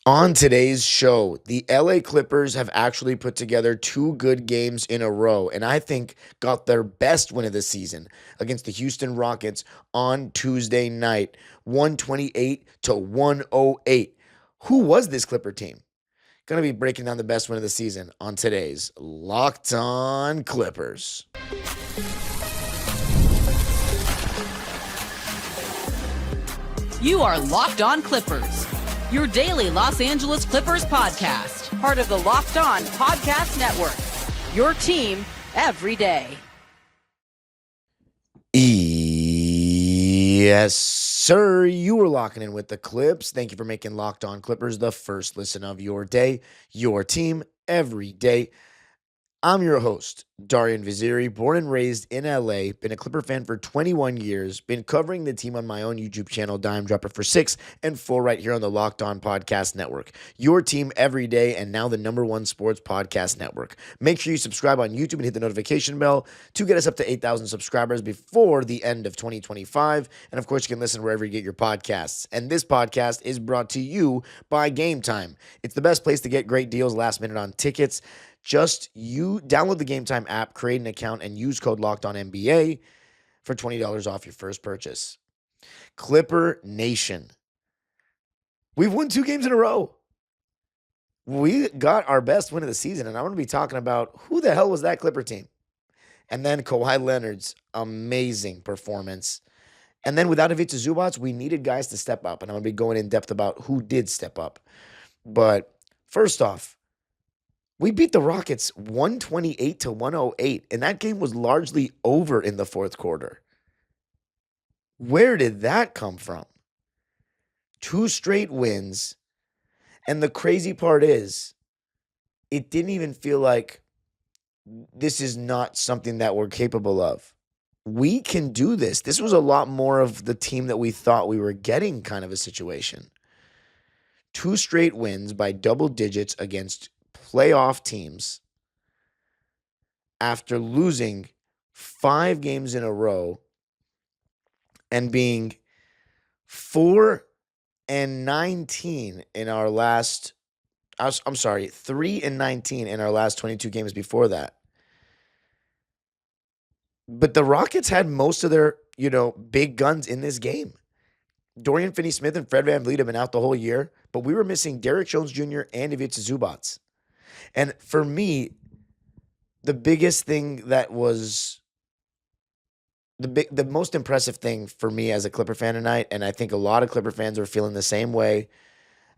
On today's show, the LA Clippers have actually put together two good games in a row, and I think got their best win of the season against the Houston Rockets on Tuesday night, 128 to 108. Who was this Clipper team? Going to be breaking down the best win of the season on today's Locked On Clippers. You are Locked On Clippers, your daily Los Angeles Clippers podcast, part of the Locked On Podcast Network, your team every day. Yes, sir. You were locking in with the Clips. Thank you for making Locked On Clippers the first listen of your day, your team every day. I'm your host, Darian Vaziri, born and raised in LA, been a Clipper fan for 21 years, been covering the team on my own YouTube channel, Dime Dropper, for 6 and 4 right here on the Locked On Podcast Network. Your team every day and now the #1 sports podcast network. Make sure you subscribe on YouTube and hit the notification bell to get us up to 8,000 subscribers before the end of 2025. And of course, you can listen wherever you get your podcasts. And this podcast is brought to you by Game Time. It's the best place to get great deals last minute on tickets. Just you download the Game Time app, create an account, and use code LOCKEDONNBA for $20 off your first purchase. Clipper Nation. We've won 2 games in a row. We got our best win of the season, and I'm going to be talking about who the hell was that Clipper team. And then Kawhi Leonard's amazing performance. And then without Ivica Zubac, we needed guys to step up, and I'm going to be going in depth about who did step up. But first off, we beat the Rockets 128 to 108, and that game was largely over in the fourth quarter. Where did that come from? 2 straight wins, and the crazy part is, it didn't even feel like this is not something that we're capable of. We can do this. This was a lot more of the team that we thought we were getting kind of a situation. 2 straight wins by double digits against playoff teams after losing 5 games in a row and being 4-19 in our last, 3-19 in our last 22 games before that. But the Rockets had most of their, big guns in this game. Dorian Finney-Smith and Fred VanVleet have been out the whole year, but we were missing Derrick Jones Jr. and Ivica Zubac. And for me, the biggest thing that was the most impressive thing for me as a Clipper fan tonight, and I think a lot of Clipper fans are feeling the same way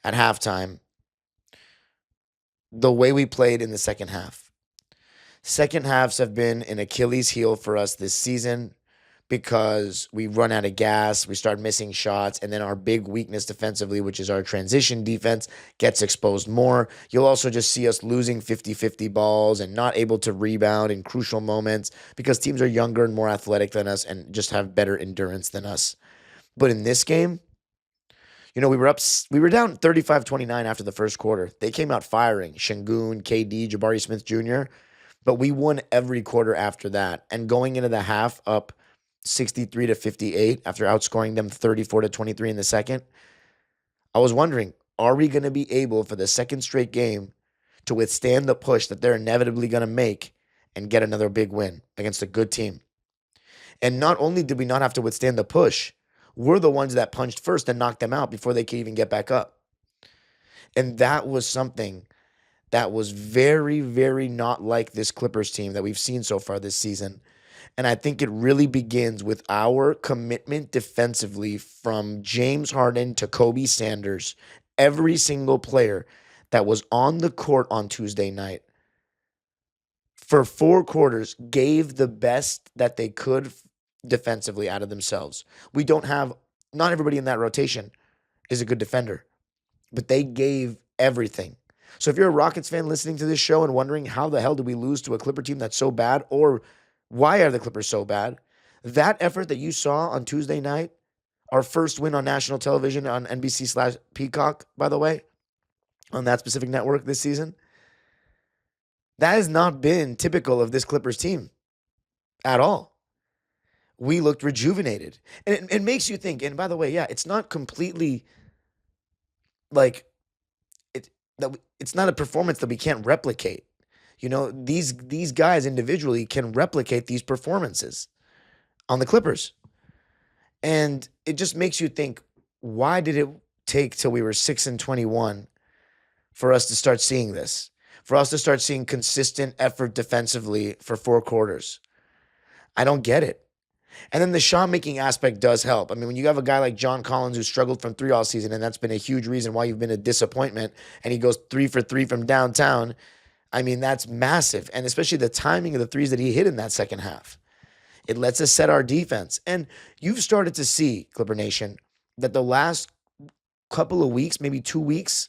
at halftime, the way we played in the second half. Second halves have been an Achilles heel for us this season because we run out of gas, we start missing shots, and then our big weakness defensively, which is our transition defense, gets exposed more. You'll also just see us losing 50-50 balls and not able to rebound in crucial moments because teams are younger and more athletic than us and just have better endurance than us. But in this game, we were down 35-29 after the first quarter. They came out firing Şengün, KD, Jabari Smith Jr., but we won every quarter after that. And going into the half up 63-58 after outscoring them 34-23 in the second, I was wondering, are we going to be able for the second straight game to withstand the push that they're inevitably going to make and get another big win against a good team? And not only did we not have to withstand the push, we're the ones that punched first and knocked them out before they could even get back up. And that was something that was very, very not like this Clippers team that we've seen so far this season. And I think it really begins with our commitment defensively from James Harden to Kobe Sanders. Every single player that was on the court on Tuesday night for 4 quarters gave the best that they could defensively out of themselves. Not everybody in that rotation is a good defender, but they gave everything. So if you're a Rockets fan listening to this show and wondering how the hell did we lose to a Clipper team that's so bad, or why are the Clippers so bad, that effort that you saw on Tuesday night, our first win on national television on NBC/Peacock, by the way, on that specific network this season, that has not been typical of this Clippers team at all. We looked rejuvenated. And it makes you think, and by the way, yeah, it's not completely like it's not a performance that we can't replicate. These guys individually can replicate these performances on the Clippers. And it just makes you think, why did it take till we were 6-21 for us to start seeing this? For us to start seeing consistent effort defensively for 4 quarters? I don't get it. And then the shot making aspect does help. I mean, when you have a guy like John Collins who struggled from 3 all season, and that's been a huge reason why you've been a disappointment, and he goes 3 for 3 from downtown, I mean, that's massive. And especially the timing of the threes that he hit in that second half. It lets us set our defense. And you've started to see, Clipper Nation, that the last couple of weeks, maybe 2 weeks,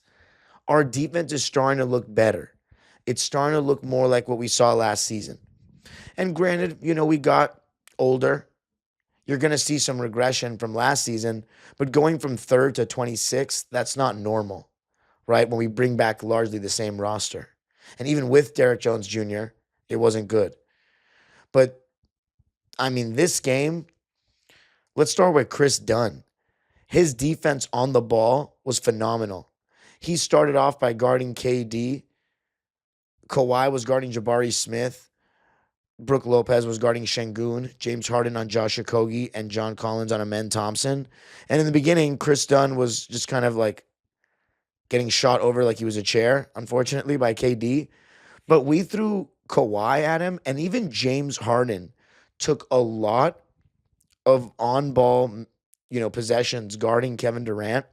our defense is starting to look better. It's starting to look more like what we saw last season. And granted, we got older. You're going to see some regression from last season, but going from 3rd to 26th, that's not normal, right? When we bring back largely the same roster. And even with Derrick Jones Jr., it wasn't good. But, I mean, this game, let's start with Kris Dunn. His defense on the ball was phenomenal. He started off by guarding KD. Kawhi was guarding Jabari Smith. Brook Lopez was guarding Şengün, James Harden on Josh Okogie, and John Collins on Amen Thompson. And in the beginning, Kris Dunn was just kind of like getting shot over like he was a chair, unfortunately, by KD. But we threw Kawhi at him, and even James Harden took a lot of on-ball, possessions guarding Kevin Durant,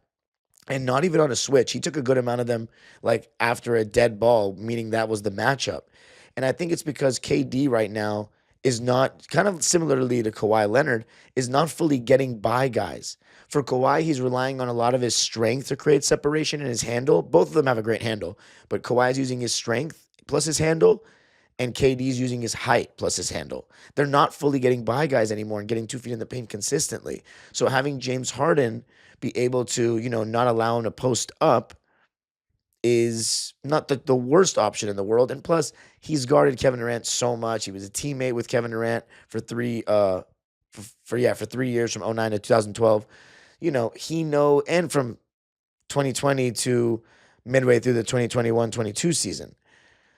and not even on a switch. He took a good amount of them like after a dead ball, meaning that was the matchup. And I think it's because KD right now is not, kind of similarly to Kawhi Leonard, is not fully getting by guys. For Kawhi, he's relying on a lot of his strength to create separation in his handle. Both of them have a great handle, but Kawhi's using his strength plus his handle, and KD's using his height plus his handle. They're not fully getting by guys anymore and getting 2 feet in the paint consistently. So having James Harden be able to, not allow him to post up is not the worst option in the world. And plus, he's guarded Kevin Durant so much. He was a teammate with Kevin Durant for 3 years from 2009 to 2012. And from 2020 to midway through the 2021-22 season.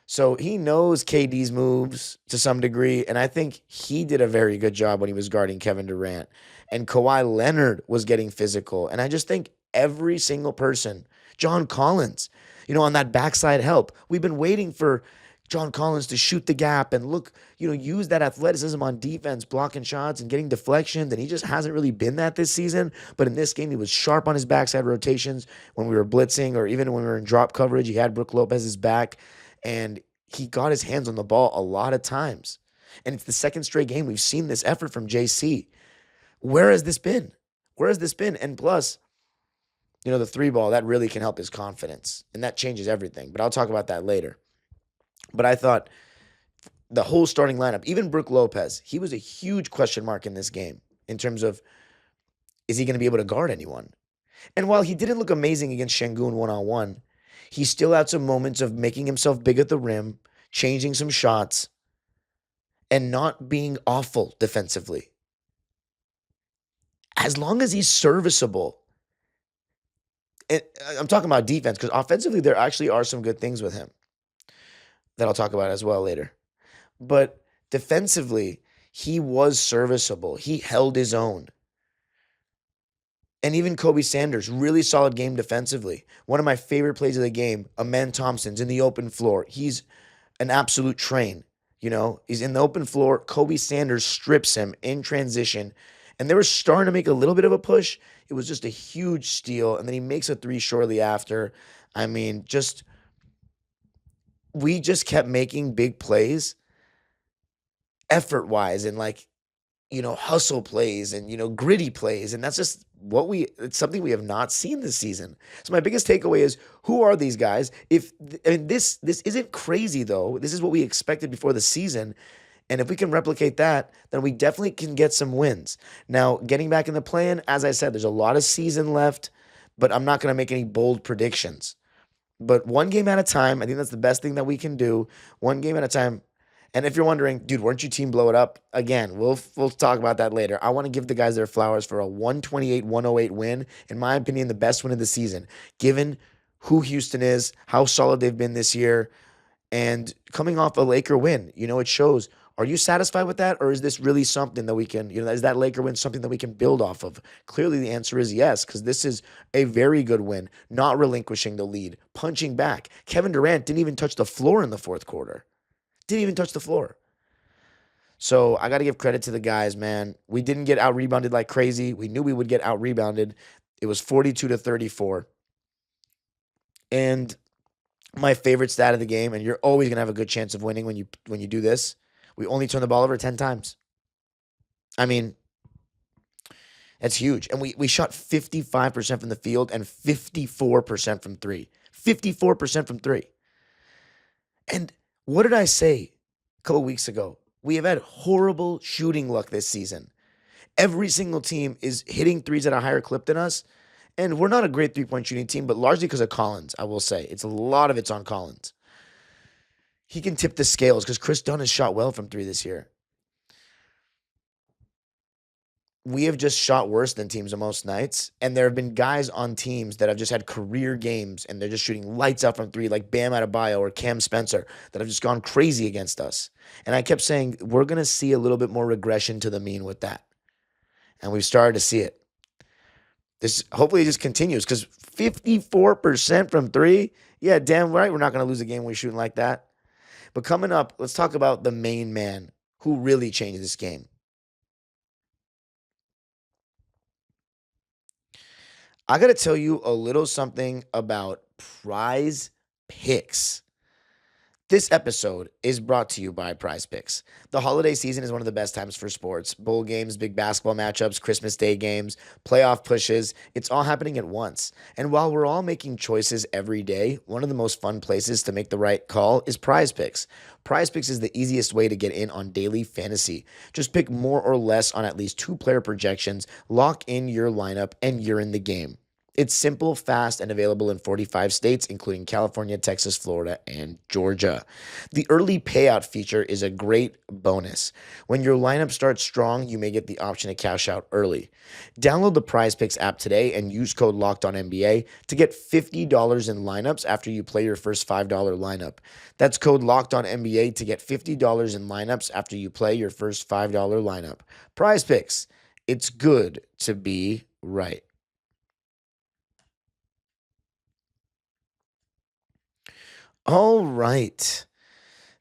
So he knows KD's moves to some degree, and I think he did a very good job when he was guarding Kevin Durant. And Kawhi Leonard was getting physical. And I just think every single person, John Collins, on that backside help. We've been waiting for John Collins to shoot the gap and use that athleticism on defense, blocking shots and getting deflections, and he just hasn't really been that this season. But in this game, he was sharp on his backside rotations when we were blitzing, or even when we were in drop coverage. He had Brook Lopez's back, and he got his hands on the ball a lot of times. And it's the second straight game we've seen this effort from JC. Where has this been? And plus, the 3 ball, that really can help his confidence, and that changes everything. But I'll talk about that later. But I thought the whole starting lineup, even Brook Lopez, he was a huge question mark in this game in terms of, is he going to be able to guard anyone? And while he didn't look amazing against Şengün one-on-one, he still had some moments of making himself big at the rim, changing some shots, and not being awful defensively. As long as he's serviceable. And I'm talking about defense, because offensively there actually are some good things with him that I'll talk about as well later. But defensively, he was serviceable. He held his own. And even Kobe Sanders, really solid game defensively. One of my favorite plays of the game, Amen Thompson's in the open floor. He's an absolute train. He's in the open floor. Kobe Sanders strips him in transition. And they were starting to make a little bit of a push. It was just a huge steal. And then he makes a 3 shortly after. I mean, we just kept making big plays effort-wise and hustle plays and, gritty plays. And that's just it's something we have not seen this season. So my biggest takeaway is, who are these guys? This isn't crazy though. This is what we expected before the season. And if we can replicate that, then we definitely can get some wins. Now, getting back in the plan, as I said, there's a lot of season left, but I'm not going to make any bold predictions. But one game at a time, I think that's the best thing that we can do. One game at a time. And if you're wondering, dude, weren't you team blow it up? Again, we'll talk about that later. I want to give the guys their flowers for a 128-108 win. In my opinion, the best win of the season, given who Houston is, how solid they've been this year, and coming off a Laker win. It shows. Are you satisfied with that? Or is this really something that we can, is that Laker win something that we can build off of? Clearly the answer is yes, because this is a very good win, not relinquishing the lead, punching back. Kevin Durant didn't even touch the floor in the fourth quarter. Didn't even touch the floor. So I got to give credit to the guys, man. We didn't get out-rebounded like crazy. We knew we would get out-rebounded. It was 42-34. And my favorite stat of the game, and you're always going to have a good chance of winning when you do this, we only turn the ball over 10 times. I mean, that's huge. And we shot 55% from the field and 54% from three. 54% from three. And what did I say a couple weeks ago? We have had horrible shooting luck this season. Every single team is hitting threes at a higher clip than us. And we're not a great three-point shooting team, but largely because of Collins, I will say. A lot of it's on Collins. He can tip the scales because Kris Dunn has shot well from three this year. We have just shot worse than teams on most nights, and there have been guys on teams that have just had career games, and they're just shooting lights out from three, like Bam Adebayo or Cam Spencer, that have just gone crazy against us. And I kept saying, we're going to see a little bit more regression to the mean with that. And we've started to see it. This hopefully just continues, because 54% from three, yeah, damn right we're not going to lose a game when we're shooting like that. But coming up, let's talk about the main man who really changed this game. I got to tell you a little something about Prize Picks. This episode is brought to you by Prize Picks. The holiday season is one of the best times for sports. Bowl games, big basketball matchups, Christmas Day games, playoff pushes. It's all happening at once. And while we're all making choices every day, one of the most fun places to make the right call is Prize Picks. Prize Picks is the easiest way to get in on daily fantasy. Just pick more or less on at least 2 player projections, lock in your lineup, and you're in the game. It's simple, fast, and available in 45 states, including California, Texas, Florida, and Georgia. The early payout feature is a great bonus. When your lineup starts strong, you may get the option to cash out early. Download the Prize Picks app today and use code LOCKEDONNBA to get $50 in lineups after you play your first $5 lineup. That's code LOCKEDONNBA to get $50 in lineups after you play your first $5 lineup. Prize Picks. It's good to be right. All right.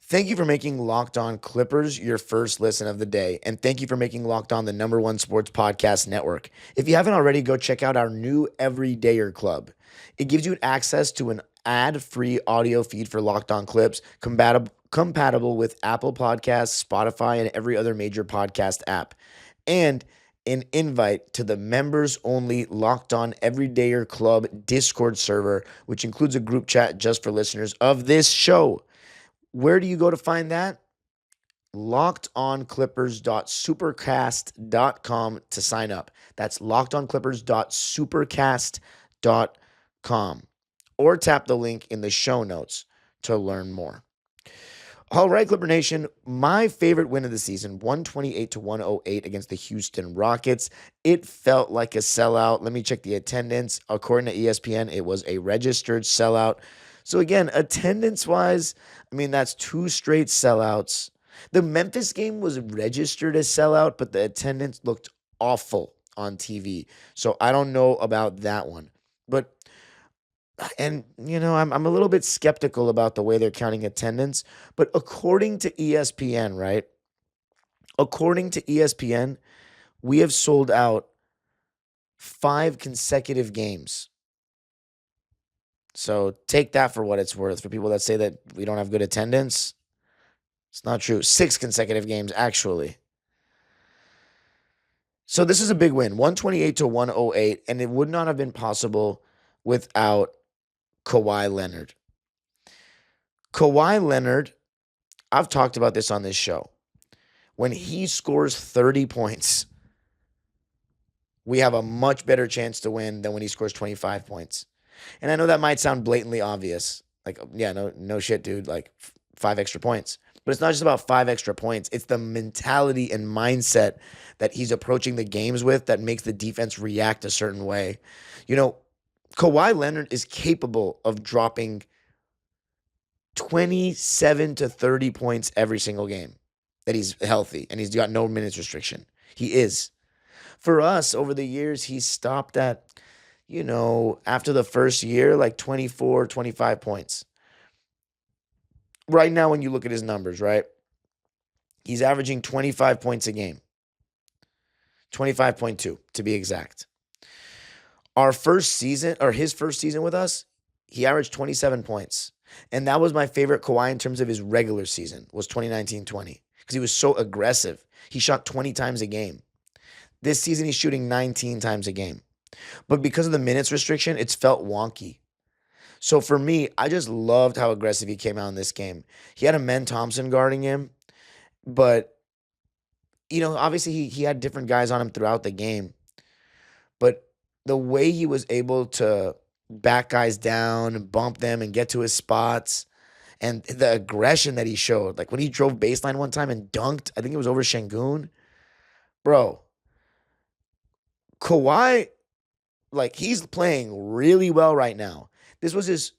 Thank you for making Locked On Clippers your first listen of the day. And thank you for making Locked On the #1 sports podcast network. If you haven't already, go check out our new Everydayer Club. It gives you access to an ad-free audio feed for Locked On Clips, compatible with Apple Podcasts, Spotify, and every other major podcast app. And an invite to the members-only Locked On Everydayer Club Discord server, which includes a group chat just for listeners of this show. Where do you go to find that? LockedOnClippers.supercast.com to sign up. That's LockedOnClippers.supercast.com. Or tap the link in the show notes to learn more. All right, Clipper Nation, my favorite win of the season, 128-108 against the Houston Rockets. It felt like a sellout. Let me check the attendance. According to ESPN, it was a registered sellout. So again, attendance-wise, that's 2 straight sellouts. The Memphis game was registered as sellout, but the attendance looked awful on TV. So I don't know about that one. I'm a little bit skeptical about the way they're counting attendance, but according to ESPN, right? According to ESPN, we have sold out 5 consecutive games. So take that for what it's worth. For people that say that we don't have good attendance, it's not true. 6 consecutive games, actually. So this is a big win, 128-108, and it would not have been possible without Kawhi Leonard. Kawhi Leonard, I've talked about this on this show. When he scores 30 points, we have a much better chance to win than when he scores 25 points. And I know that might sound blatantly obvious. Like, yeah, no shit, dude. Like 5 extra points. But it's not just about 5 extra points. It's the mentality and mindset that he's approaching the games with that makes the defense react a certain way. Kawhi Leonard is capable of dropping 27 to 30 points every single game that he's healthy and he's got no minutes restriction. He is. For us, over the years, he's stopped at, after the first year, like 24, 25 points. Right now, when you look at his numbers, right, he's averaging 25 points a game. 25.2 to be exact. His first season with us, he averaged 27 points. And that was my favorite Kawhi in terms of his regular season, was 2019-20, because he was so aggressive. He shot 20 times a game. This season, he's shooting 19 times a game. But because of the minutes restriction, it's felt wonky. So for me, I just loved how aggressive he came out in this game. He had Amen Thompson guarding him, but, obviously he had different guys on him throughout the game. But the way he was able to back guys down and bump them and get to his spots and the aggression that he showed, like when he drove baseline one time and dunked, I think it was over Şengün. Bro, Kawhi, he's playing really well right now. This was his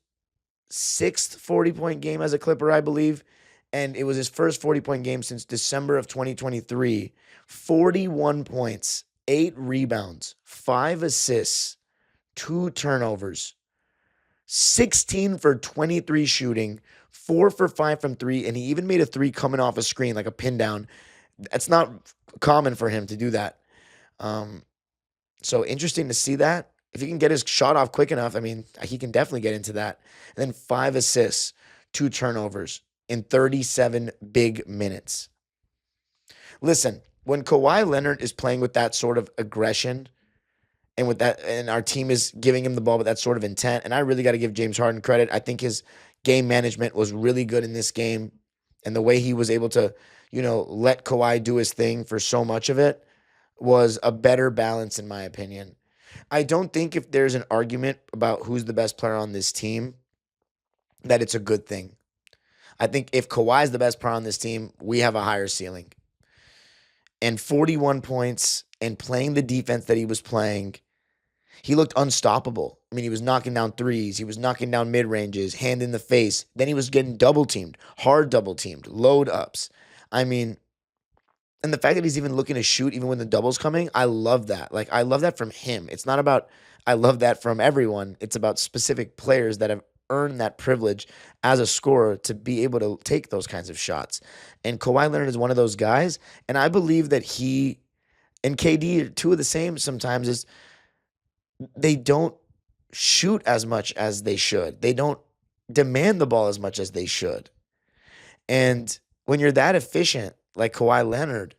6th 40-point game as a Clipper, I believe, and it was his first 40-point game since December of 2023. 41 points, 8 rebounds, 5 assists, 2 turnovers, 16 for 23 shooting, 4 for 5 from 3, and he even made a 3 coming off a screen, like a pin down. That's not common for him to do that. So interesting to see that. If he can get his shot off quick enough, he can definitely get into that. And then 5 assists, 2 turnovers in 37 big minutes. Listen, when Kawhi Leonard is playing with that sort of aggression and our team is giving him the ball with that sort of intent, and I really got to give James Harden credit. I think his game management was really good in this game, and the way he was able to, let Kawhi do his thing for so much of it was a better balance, in my opinion. I don't think if there's an argument about who's the best player on this team, that it's a good thing. I think if Kawhi's the best player on this team, we have a higher ceiling. And 41 points and playing the defense that he was playing, he looked unstoppable. He was knocking down threes. He was knocking down mid-ranges, hand in the face. Then he was getting double-teamed, hard double-teamed, load-ups. And the fact that he's even looking to shoot even when the double's coming, I love that. I love that from him. It's not about I love that from everyone. It's about specific players that have earned that privilege as a scorer to be able to take those kinds of shots. And Kawhi Leonard is one of those guys. And I believe that he and KD are two of the same sometimes is they don't shoot as much as they should. They don't demand the ball as much as they should. And when you're that efficient, like Kawhi Leonard,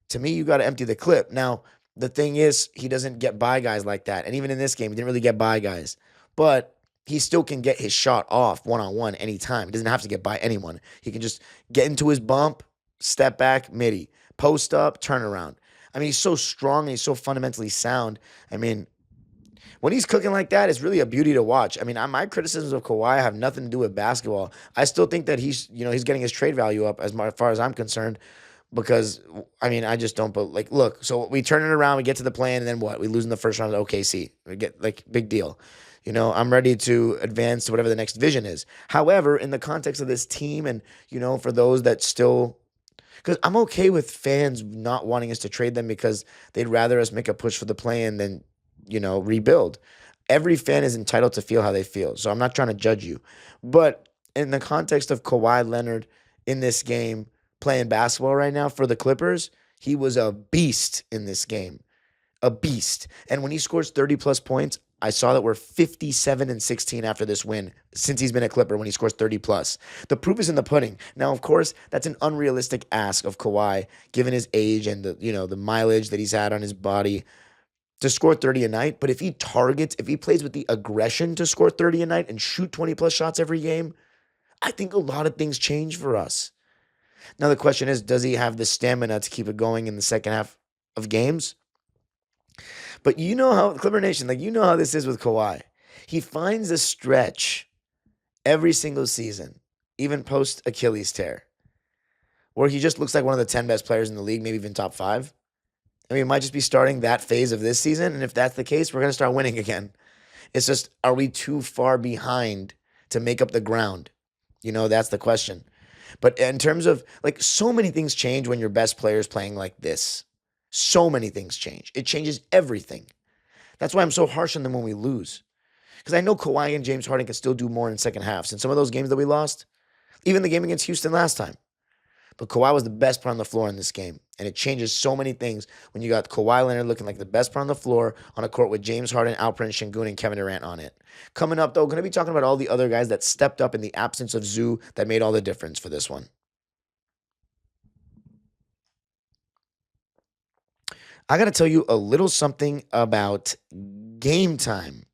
to me, you got to empty the clip. Now, the thing is, he doesn't get by guys like that. And even in this game, he didn't really get by guys. But he still can get his shot off one-on-one anytime. He doesn't have to get by anyone. He can just get into his bump, step back, midi, post up, turn around. He's so strong and he's so fundamentally sound. When he's cooking like that, it's really a beauty to watch. My criticisms of Kawhi have nothing to do with basketball. I still think that he's getting his trade value up as far as I'm concerned because, I just don't, but look, so we turn it around, we get to the play-in, and then what? We lose in the first round of OKC. We get, big deal. I'm ready to advance to whatever the next vision is. However, in the context of this team and, for those that still, because I'm okay with fans not wanting us to trade them because they'd rather us make a push for the play-in than, rebuild. Every fan is entitled to feel how they feel. So I'm not trying to judge you. But in the context of Kawhi Leonard in this game, playing basketball right now for the Clippers, he was a beast in this game. A beast. And when he scores 30-plus points, I saw that we're 57-16 after this win since he's been a Clipper when he scores 30-plus. The proof is in the pudding. Now, of course, that's an unrealistic ask of Kawhi, given his age and the mileage that he's had on his body, to score 30 a night. But if he plays with the aggression to score 30 a night and shoot 20-plus shots every game, I think a lot of things change for us. Now, the question is, does he have the stamina to keep it going in the second half of games? But Clipper Nation, how this is with Kawhi. He finds a stretch every single season, even post Achilles tear, where he just looks like one of the 10 best players in the league, maybe even top 5. He might just be starting that phase of this season. And if that's the case, we're going to start winning again. It's just, are we too far behind to make up the ground? That's the question. But in terms of like so many things change when your best player is playing like this. So many things change. It changes everything. That's why I'm so harsh on them when we lose. Because I know Kawhi and James Harden can still do more in second halves. In some of those games that we lost, even the game against Houston last time. But Kawhi was the best player on the floor in this game. And it changes so many things when you got Kawhi Leonard looking like the best player on the floor on a court with James Harden, Alperen Şengün, and Kevin Durant on it. Coming up, though, going to be talking about all the other guys that stepped up in the absence of Zoo that made all the difference for this one. I got to tell you a little something about Game Time.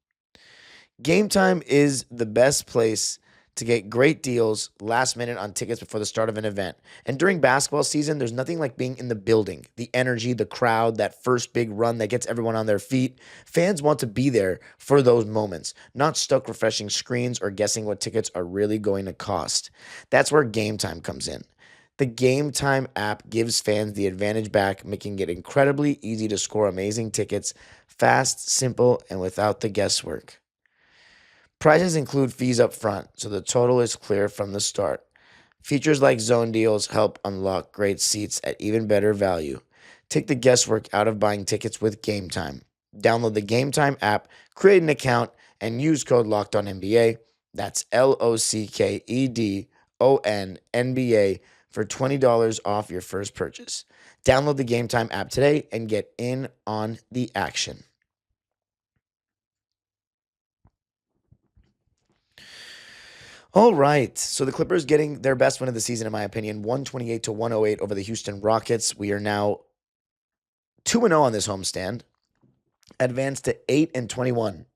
Game Time is the best place to get great deals last minute on tickets before the start of an event. And during basketball season, there's nothing like being in the building. The energy, the crowd, that first big run that gets everyone on their feet. Fans want to be there for those moments, not stuck refreshing screens or guessing what tickets are really going to cost. That's where Game Time comes in. The Game Time app gives fans the advantage back, making it incredibly easy to score amazing tickets, fast, simple, and without the guesswork. Prices include fees up front, so the total is clear from the start. Features like zone deals help unlock great seats at even better value. Take the guesswork out of buying tickets with Game Time. Download the Game Time app, create an account, and use code LOCKEDONNBA. That's LOCKEDONNBA for $20 off your first purchase. Download the Game Time app today and get in on the action. All right, so the Clippers getting their best win of the season, in my opinion, 128-108 over the Houston Rockets. We are now 2-0 on this homestand, advanced to 8-21,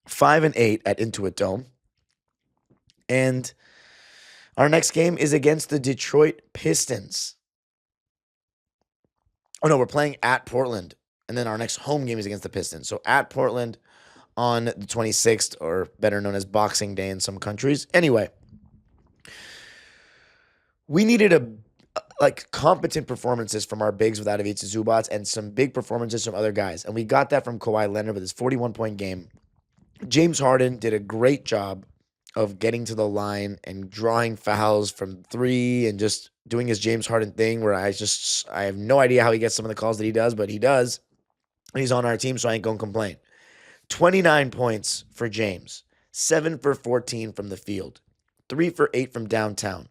5-8 at Intuit Dome, and our next game is against the Detroit Pistons. Oh no, we're playing at Portland, and then our next home game is against the Pistons. So at Portland on the 26th, or better known as Boxing Day in some countries. Anyway, we needed competent performances from our bigs without Ivica Zubac and some big performances from other guys. And we got that from Kawhi Leonard with his 41-point game. James Harden did a great job of getting to the line and drawing fouls from three and just doing his James Harden thing where I have no idea how he gets some of the calls that he does, but he does. And he's on our team, so I ain't going to complain. 29 points for James, 7 for 14 from the field, 3 for 8 from downtown,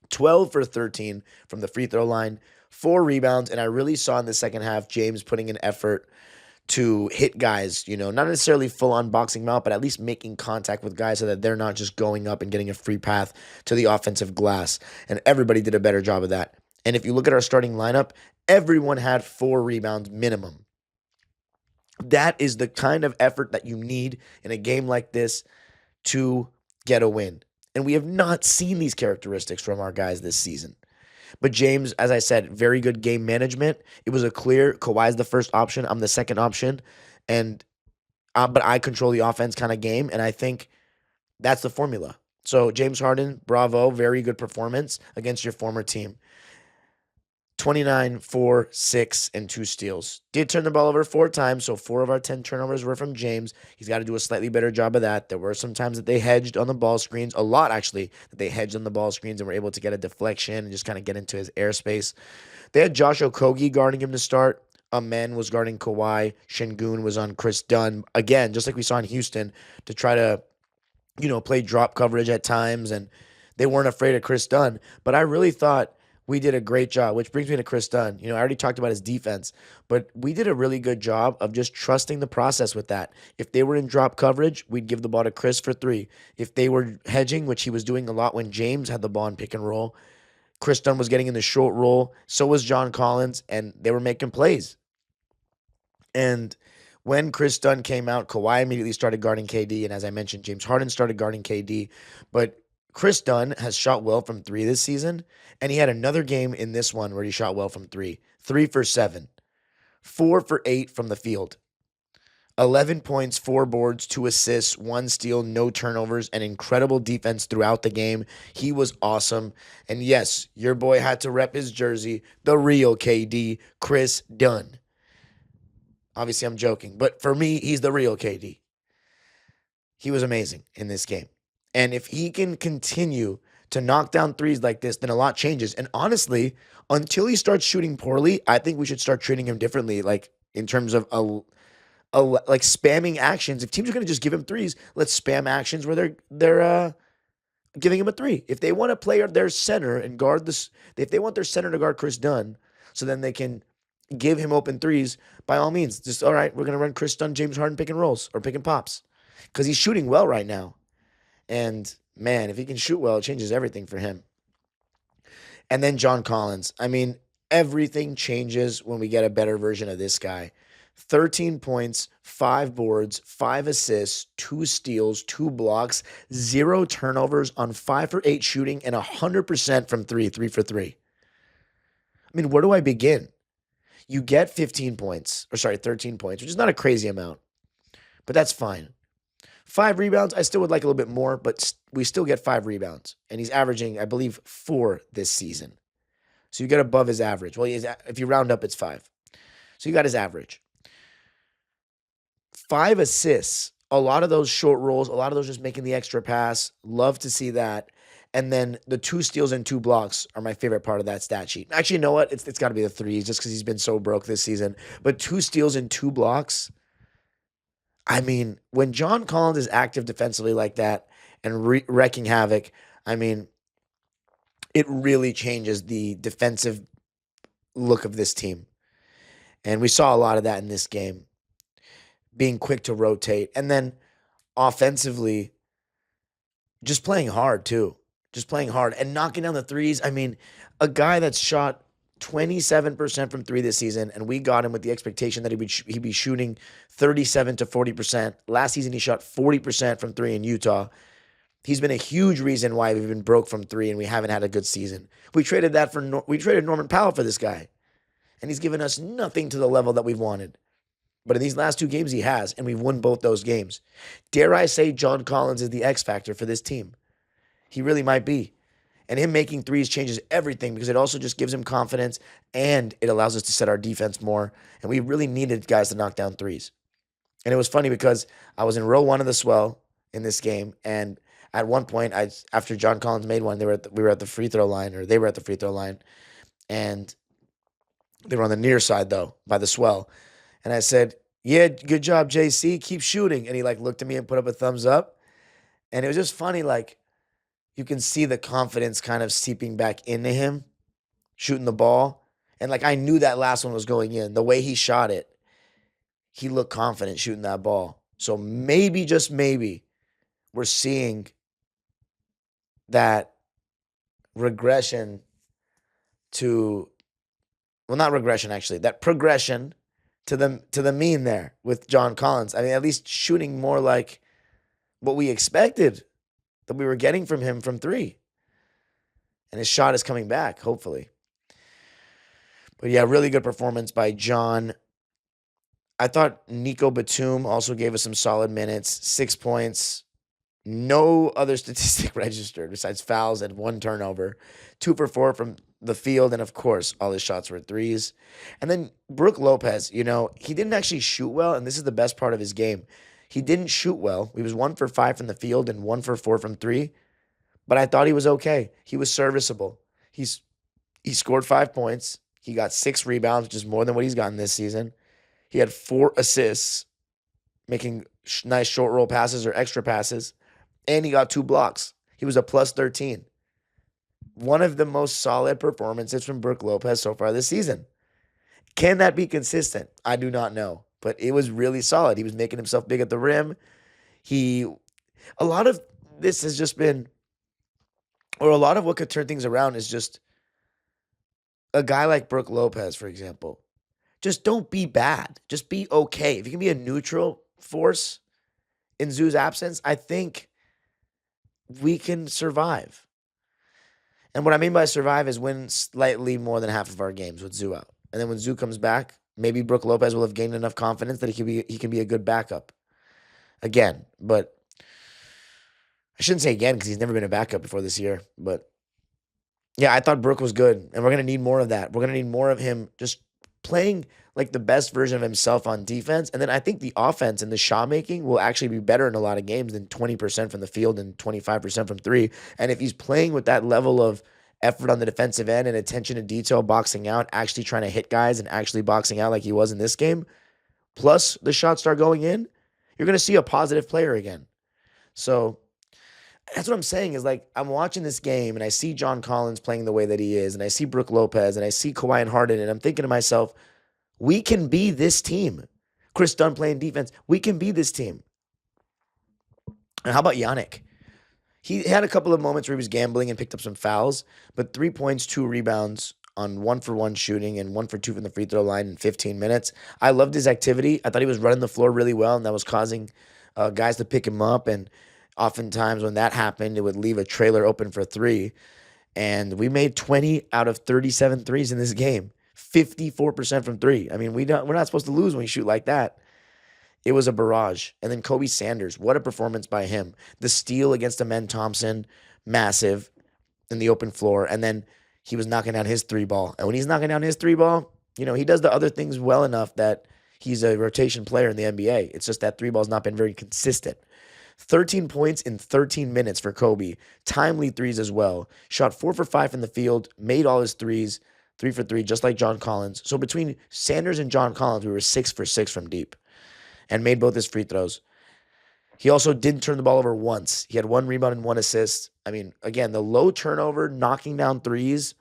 12 for 13 from the free throw line, 4 rebounds, and I really saw in the second half James putting an effort to hit guys, not necessarily full-on boxing them out, but at least making contact with guys so that they're not just going up and getting a free path to the offensive glass, and everybody did a better job of that. And if you look at our starting lineup, everyone had 4 rebounds minimum. That is the kind of effort that you need in a game like this to get a win. And we have not seen these characteristics from our guys this season. But James, as I said, very good game management. It was a clear Kawhi's the first option, I'm the second option, and but I control the offense kind of game, and I think that's the formula. So James Harden, bravo, very good performance against your former team. 29, 4, 6, and 2 steals. Did turn the ball over 4 times, so 4 of our 10 turnovers were from James. He's got to do a slightly better job of that. There were some times that they hedged on the ball screens, a lot actually, that they hedged on the ball screens and were able to get a deflection and just kind of get into his airspace. They had Josh Okogie guarding him to start. Amen was guarding Kawhi. Şengün was on Kris Dunn. Again, just like we saw in Houston, to try to, play drop coverage at times, and they weren't afraid of Kris Dunn. But I really thought we did a great job, which brings me to Kris Dunn. I already talked about his defense, but we did a really good job of just trusting the process with that. If they were in drop coverage, we'd give the ball to Kris for 3. If they were hedging, which he was doing a lot when James had the ball in pick and roll, Kris Dunn was getting in the short roll. So was John Collins, and they were making plays. And when Kris Dunn came out, Kawhi immediately started guarding KD, and as I mentioned, James Harden started guarding KD, but Kris Dunn has shot well from 3 this season, and he had another game in this one where he shot well from 3. 3 for 7. 4 for 8 from the field. 11 points, 4 boards, 2 assists, 1 steal, no turnovers, and incredible defense throughout the game. He was awesome. And yes, your boy had to rep his jersey, the real KD, Kris Dunn. Obviously, I'm joking. But for me, he's the real KD. He was amazing in this game. And if he can continue to knock down threes like this, then a lot changes. And honestly, until he starts shooting poorly, I think we should start treating him differently, like in terms of like spamming actions. If teams are going to just give him threes, let's spam actions where they're giving him a three. If they want to play their center and guard this, if they want their center to guard Kris Dunn, so then they can give him open threes, by all means, just all right, we're going to run Kris Dunn, James Harden pick and rolls or pick and pops because he's shooting well right now. And man, if he can shoot well, it changes everything for him. And then John Collins. I mean, everything changes when we get a better version of this guy. 13 points, 5 boards, 5 assists, 2 steals, 2 blocks, 0 turnovers on 5 for 8 shooting, and 100% from 3 for 3. I mean, where do I begin? You get 13 points, which is not a crazy amount, but that's fine. 5 rebounds, I still would like a little bit more, but we still get 5 rebounds. And he's averaging, I believe, 4 this season. So you get above his average. Well, if you round up, it's 5. So you got his average. 5 assists, a lot of those short rolls, a lot of those just making the extra pass. Love to see that. And then the 2 steals and 2 blocks are my favorite part of that stat sheet. Actually, you know what? It's got to be the 3s just because he's been so broke this season. But 2 steals and 2 blocks, I mean, when John Collins is active defensively like that and wreaking havoc, I mean, it really changes the defensive look of this team. And we saw a lot of that in this game, being quick to rotate. And then offensively, just playing hard too. Just playing hard and knocking down the threes. I mean, a guy that's shot 27% from 3 this season, and we got him with the expectation that he'd be shooting 37 to 40%. Last season, he shot 40% from 3 in Utah. He's been a huge reason why we've been broke from 3 and we haven't had a good season. We traded Norman Powell for this guy, and he's given us nothing to the level that we've wanted. But in these last 2 games, he has, and we've won both those games. Dare I say John Collins is the X factor for this team? He really might be. And him making threes changes everything because it also just gives him confidence and it allows us to set our defense more. And we really needed guys to knock down threes. And it was funny because I was in row 1 of the swell in this game. And at one point, after John Collins made one, we were at the free throw line, or they were at the free throw line. And they were on the near side, though, by the swell. And I said, yeah, good job, JC. Keep shooting. And he looked at me and put up a thumbs up. And it was just funny, you can see the confidence kind of seeping back into him, shooting the ball. And I knew that last one was going in. The way he shot it, he looked confident shooting that ball. So maybe, just maybe, we're seeing that regression not regression actually, that progression to the mean there with John Collins. I mean, at least shooting more like what we expected that we were getting from him from 3. And his shot is coming back, hopefully. But yeah, really good performance by John. I thought Nico Batum also gave us some solid minutes. 6 points. No other statistic registered besides fouls and 1 turnover. 2 for 4 from the field. And of course, all his shots were 3s. And then Brook Lopez, he didn't actually shoot well. And this is the best part of his game. He didn't shoot well. He was 1 for 5 from the field and 1 for 4 from 3. But I thought he was okay. He was serviceable. He scored 5 points. He got 6 rebounds, which is more than what he's gotten this season. He had 4 assists, making nice short roll passes or extra passes. And he got 2 blocks. He was a plus 13. One of the most solid performances from Brook Lopez so far this season. Can that be consistent? I do not know. But it was really solid. He was making himself big at the rim. A lot of this has just been, or a lot of what could turn things around is just a guy like Brook Lopez, for example. Just don't be bad. Just be okay. If you can be a neutral force in Zoo's absence, I think we can survive. And what I mean by survive is win slightly more than half of our games with Zoo out. And then when Zoo comes back, maybe Brook Lopez will have gained enough confidence that he can be a good backup again. But I shouldn't say again because he's never been a backup before this year. But yeah, I thought Brook was good, and we're going to need more of that. We're going to need more of him just playing like the best version of himself on defense. And then I think the offense and the shot making will actually be better in a lot of games than 20% from the field and 25% from three. And if he's playing with that level of effort on the defensive end and attention to detail, boxing out, actually trying to hit guys and actually boxing out like he was in this game, plus the shots start going in, you're going to see a positive player again. So that's what I'm saying is like I'm watching this game and I see John Collins playing the way that he is and I see Brook Lopez and I see Kawhi and Harden and I'm thinking to myself, we can be this team. Kris Dunn playing defense. We can be this team. And how about Giannis? He had a couple of moments where he was gambling and picked up some fouls, but 3 points, 2 rebounds on 1-for-1 shooting and 1-for-2 from the free throw line in 15 minutes. I loved his activity. I thought he was running the floor really well, and that was causing guys to pick him up. And oftentimes when that happened, it would leave a trailer open for 3. And we made 20 out of 37 threes in this game. 54% from 3. I mean, we're not supposed to lose when we shoot like that. It was a barrage. And then Kobe Sanders, what a performance by him. The steal against Amen Thompson, massive in the open floor. And then he was knocking down his 3-ball. And when he's knocking down his 3-ball, he does the other things well enough that he's a rotation player in the NBA. It's just that 3-ball's not been very consistent. 13 points in 13 minutes for Kobe. Timely threes as well. Shot 4 for 5 from the field, made all his threes, 3 for 3, just like John Collins. So between Sanders and John Collins, we were 6 for 6 from deep and made both his free throws. He also didn't turn the ball over once. He had 1 rebound and 1 assist. I mean, again, the low turnover, knocking down threes,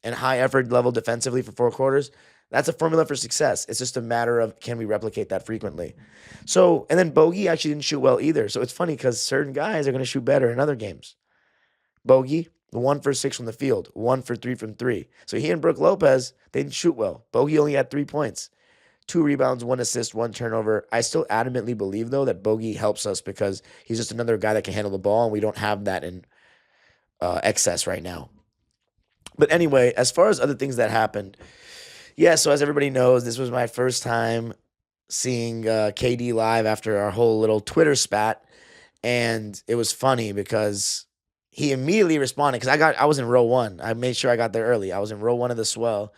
and high effort level defensively for 4 quarters, that's a formula for success. It's just a matter of can we replicate that frequently. So, and then Bogey actually didn't shoot well either. So it's funny because certain guys are going to shoot better in other games. Bogey, 1 for 6 from the field, 1 for 3 from 3. So he and Brook Lopez, they didn't shoot well. Bogey only had 3 points. 2 rebounds, 1 assist, 1 turnover. I still adamantly believe, though, that Bogey helps us because he's just another guy that can handle the ball, and we don't have that in excess right now. But anyway, as far as other things that happened, yeah, so as everybody knows, this was my first time seeing KD live after our whole little Twitter spat, and it was funny because he immediately responded because I was in row 1. I made sure I got there early. I was in row 1 of the swell.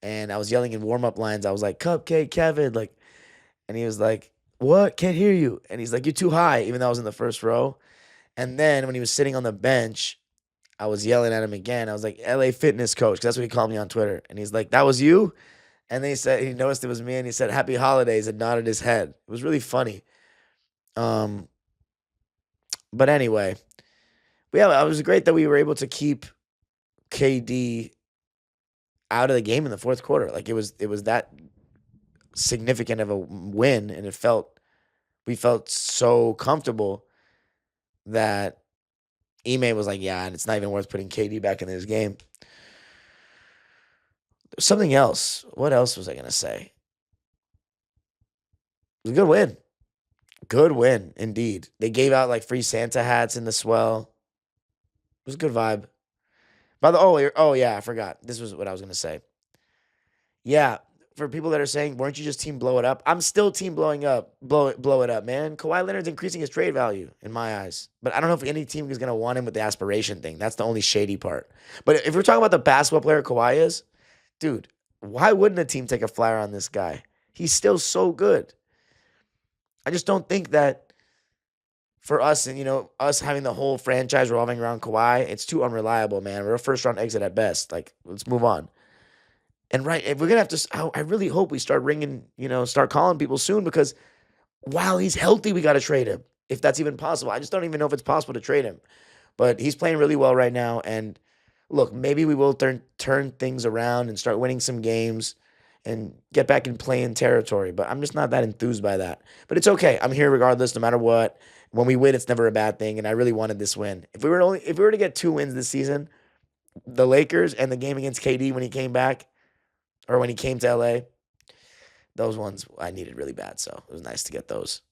And I was yelling in warm-up lines. I was like, Cupcake Kevin. And he was like, what? Can't hear you. And he's like, you're too high, even though I was in the first row. And then when he was sitting on the bench, I was yelling at him again. I was like, LA fitness coach, 'cause that's what he called me on Twitter. And he's like, that was you? And then he noticed it was me, and he said, happy holidays, and nodded his head. It was really funny. But anyway, yeah, it was great that we were able to keep KD out of the game in the fourth quarter. Like it was that significant of a win, and we felt so comfortable that Ime was like, yeah, and it's not even worth putting KD back in this game. Something else. What else was I gonna say? It was a good win. Good win, indeed. They gave out like free Santa hats in the swell. It was a good vibe. I forgot. This was what I was going to say. Yeah, for people that are saying, weren't you just team blow it up? I'm still team blowing up. Blow it up, man. Kawhi Leonard's increasing his trade value in my eyes. But I don't know if any team is going to want him with the aspiration thing. That's the only shady part. But if we're talking about the basketball player Kawhi is, dude, why wouldn't a team take a flyer on this guy? He's still so good. I just don't think that for us and, us having the whole franchise revolving around Kawhi, it's too unreliable, man. We're a first-round exit at best. Like, let's move on. And, right, if we're going to have to – I really hope we start start calling people soon because while he's healthy, we got to trade him, if that's even possible. I just don't even know if it's possible to trade him. But he's playing really well right now. And, look, maybe we will turn things around and start winning some games and get back in playing territory. But I'm just not that enthused by that. But it's okay. I'm here regardless, no matter what. When we win, it's never a bad thing, and I really wanted this win. If we were to get 2 wins this season, the Lakers and the game against KD when he came back, or when he came to LA, those ones I needed really bad, so it was nice to get those.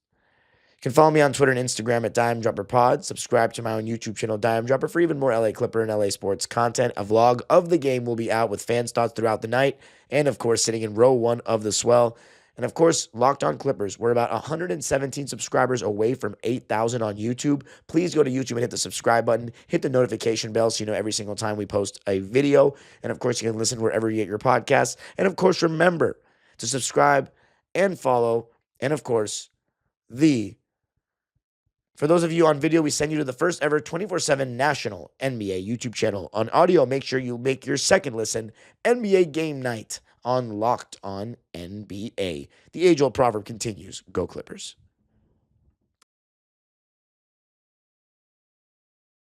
You can follow me on Twitter and Instagram at DimeDropperPod. Subscribe to my own YouTube channel, Dime Dropper, for even more LA Clipper and LA sports content. A vlog of the game will be out with fans' thoughts throughout the night, and of course, sitting in row 1 of the swell. And of course, Locked On Clippers. We're about 117 subscribers away from 8,000 on YouTube. Please go to YouTube and hit the subscribe button. Hit the notification bell so you know every single time we post a video. And of course, you can listen wherever you get your podcasts. And of course, remember, to subscribe and follow. And of course, for those of you on video, we send you to the first ever 24/7 national NBA YouTube channel. On audio, make sure you make your second listen NBA Game Night on Locked On NBA. The age-old proverb continues. Go Clippers.